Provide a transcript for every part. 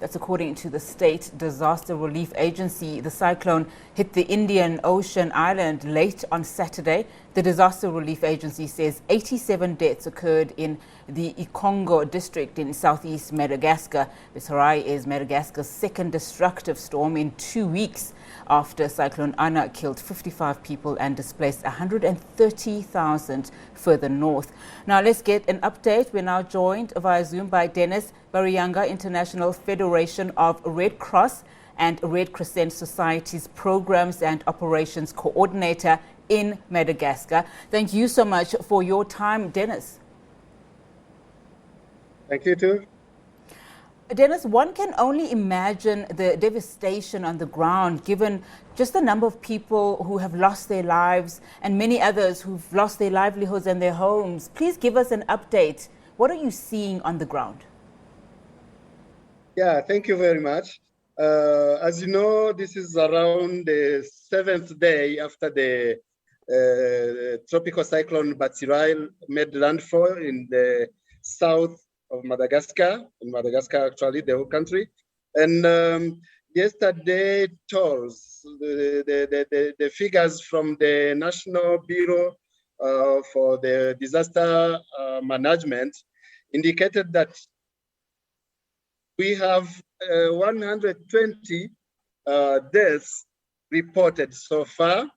That's according to the State Disaster Relief Agency. The cyclone hit the Indian Ocean island late on Saturday. The Disaster Relief Agency says 87 deaths occurred in the Ikongo district in southeast Madagascar. Batsirai is Madagascar's second destructive storm in 2 weeks after Cyclone Ana killed 55 people and displaced 130,000 further north. Now let's get an update. We're now joined via Zoom by Denis, Bariyanga, International Federation of Red Cross and Red Crescent Society's Programs and Operations Coordinator in Madagascar. Thank you so much for your time, Denis. Thank you too. Denis, one can only imagine the devastation on the ground, given just the number of people who have lost their lives and many others who've lost their livelihoods and their homes. Please give us an update. What are you seeing on the ground? Yeah, thank you very much. As you know, this is around the 7th day after the tropical cyclone Batsirai made landfall in the south of Madagascar, in Madagascar actually, the whole country. And yesterday tolls, the figures from the National Bureau for the Disaster Management indicated that we have 120 deaths reported so far,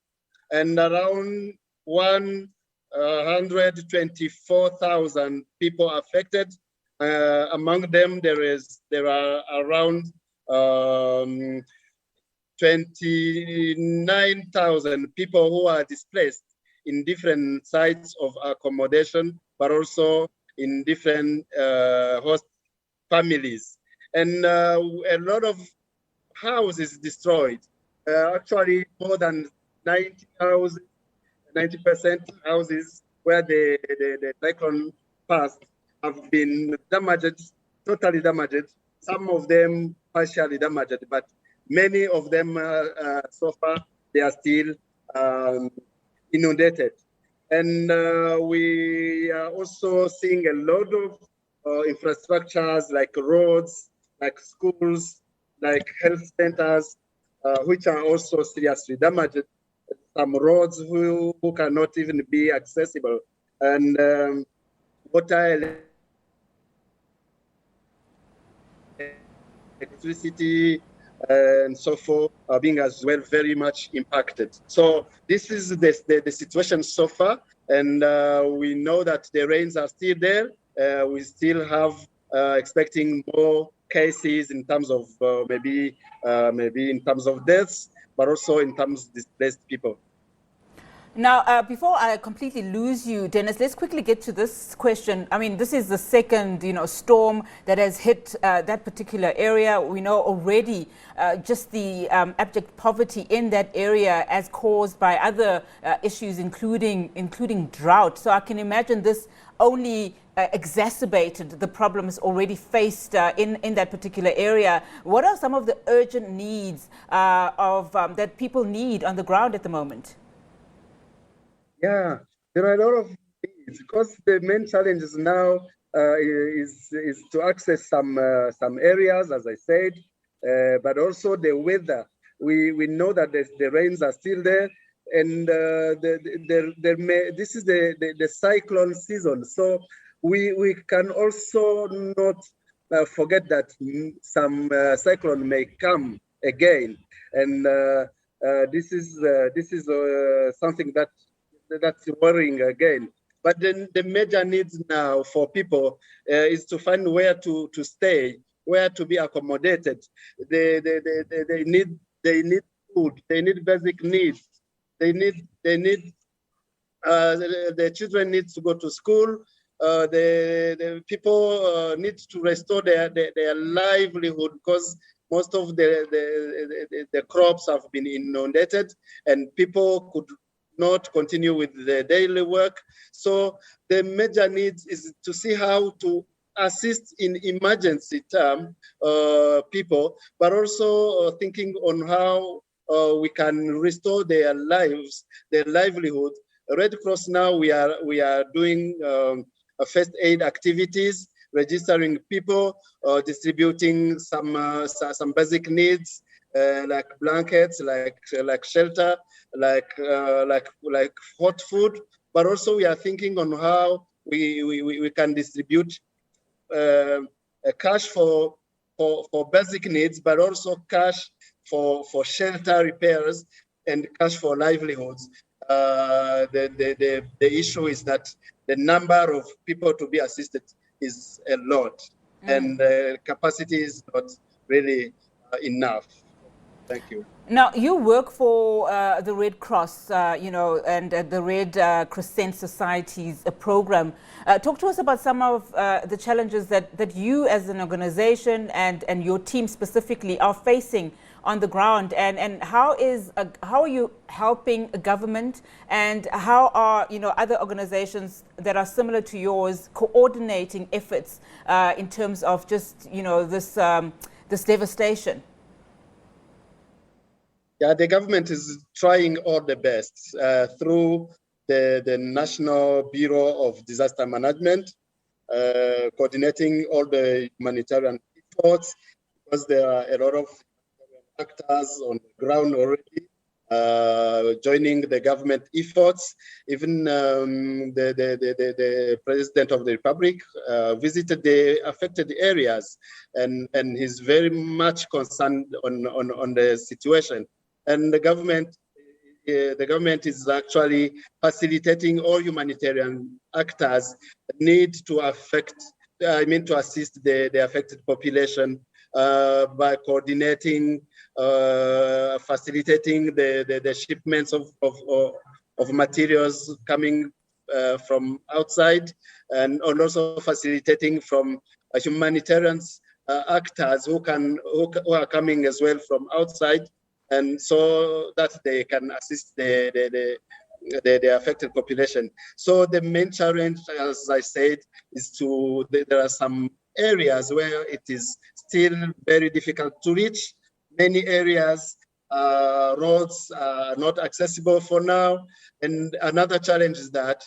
and around 124,000 people affected. Among them, there are around 29,000 people who are displaced in different sites of accommodation, but also in different host families. And a lot of houses destroyed. Actually, more than 90% houses where the cyclone passed have been damaged, totally damaged. Some of them partially damaged, but many of them so far, they are still inundated. And we are also seeing a lot of infrastructures like roads, like schools, like health centers, which are also seriously damaged. Some roads who cannot even be accessible. And water, electricity, and so forth are being as well very much impacted. So this is the situation so far. And we know that the rains are still there. We still have expecting more cases in terms of maybe in terms of deaths, but also in terms of displaced people. Now, before I completely lose you, Denis, let's quickly get to this question. I mean, this is the second, storm that has hit that particular area. We know already just the abject poverty in that area as caused by other issues, including drought. So I can imagine this only exacerbated the problems already faced in that particular area. What are some of the urgent needs that people need on the ground at the moment? Yeah, there are a lot of needs because the main challenge is now is to access some areas, as I said, but also the weather. We know that the rains are still there, and this is the cyclone season. So we can also not forget that some cyclone may come again, and this is something that's worrying again. But then the major needs now for people is to find where to stay, where to be accommodated. They need food. They need basic needs. The children need to go to school. The people need to restore their livelihood because most of the crops have been inundated and people could not continue with the daily work. So the major needs is to see how to assist in emergency time people, but also thinking on how we can restore their lives, their livelihood. Red Cross now we are doing first aid activities. registering people, distributing some basic needs like blankets, like shelter, like hot food. But also we are thinking on how we can distribute cash for basic needs, but also cash for shelter repairs and cash for livelihoods. The issue is that the number of people to be assisted is a lot, and capacity is not really enough. Thank you. Now, you work for the Red Cross, and the Red Crescent Society's program. Talk to us about some of the challenges that you as an organization and your team specifically are facing on the ground, and how are you helping government, and how are other organizations that are similar to yours coordinating efforts in terms of just this devastation? Yeah, the government is trying all the best through the National Bureau of Disaster Management, coordinating all the humanitarian efforts, because there are a lot of actors on the ground already joining the government efforts. Even the President of the Republic visited the affected areas, and he's very much concerned on the situation. And the government is actually facilitating all humanitarian actors need to assist the affected population by coordinating, facilitating the shipments of materials coming from outside, and also facilitating from humanitarian actors who are coming as well from outside, and so that they can assist the affected population. So the main challenge, as I said, is there are some areas where it is still very difficult to reach. Many areas, roads are not accessible for now. And another challenge is that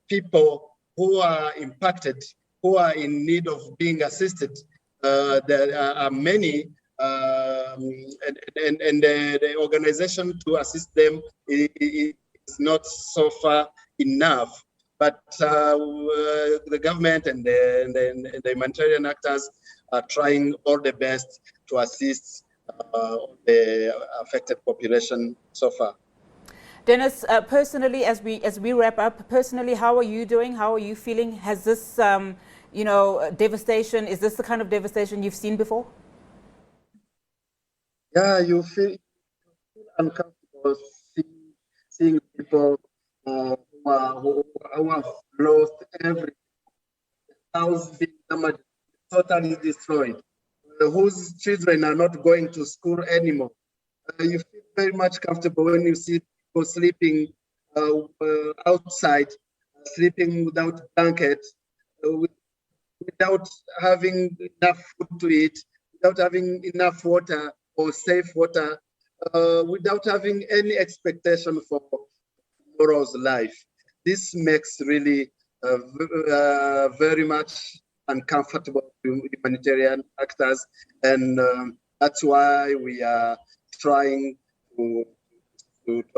people who are impacted, who are in need of being assisted, there are many, and the organization to assist them is not so far enough. But the government and the humanitarian actors are trying all the best to assist the affected population so far. Denis, personally, as we wrap up, personally, how are you doing? How are you feeling? Has this, devastation, is this the kind of devastation you've seen before? Yeah, you feel uncomfortable seeing people who have lost everything. House being damaged, totally destroyed, whose children are not going to school anymore. You feel very much comfortable when you see people sleeping outside, sleeping without blankets, without having enough food to eat, without having enough water or safe water, without having any expectation for tomorrow's life. This makes really very much uncomfortable to humanitarian actors, and that's why we are trying to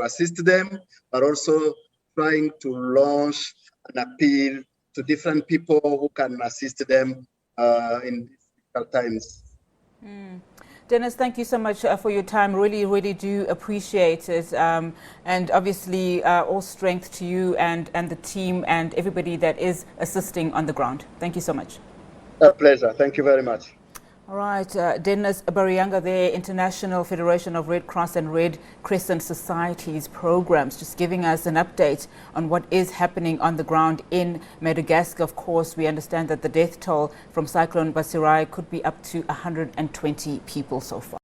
assist them, but also trying to launch an appeal to different people who can assist them in these difficult times. Denis, thank you so much for your time. Really, really do appreciate it. And obviously, all strength to you and the team and everybody that is assisting on the ground. Thank you so much. A pleasure. Thank you very much. All right, Denis Bariyanga there, International Federation of Red Cross and Red Crescent Societies programs, just giving us an update on what is happening on the ground in Madagascar. Of course, we understand that the death toll from Cyclone Batsirai could be up to 120 people so far.